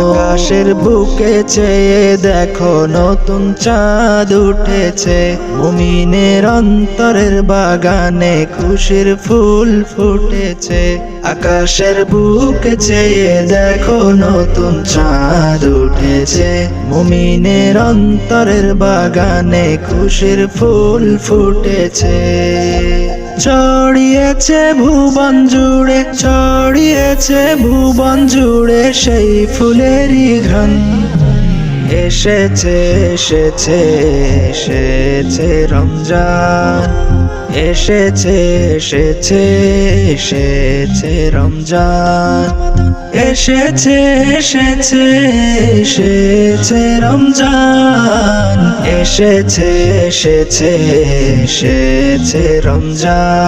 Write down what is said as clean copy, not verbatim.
আকাশের বুকে চেয়ে দেখো নতুন চাঁদ উঠেছে, মুমিনের অন্তরের বাগানে খুশির ফুল ফুটেছে। আকাশের বুকে চেয়ে দেখো নতুন চাঁদ উঠেছে, মুমিনের অন্তরের বাগানে খুশির ফুল ফুটেছে। ছড়িয়েছে ভুবন জুড়ে, ছড়িয়েছে ভুবন জুড়ে সেই ফুলেরই ঘ্রাণ। এসেছে এসেছে এসেছে রমজান, এসেছে এসেছে এসেছে রমজান, এসেছে এসেছে এসেছে রমজান, এসেছে এসেছে এসেছে রমজান।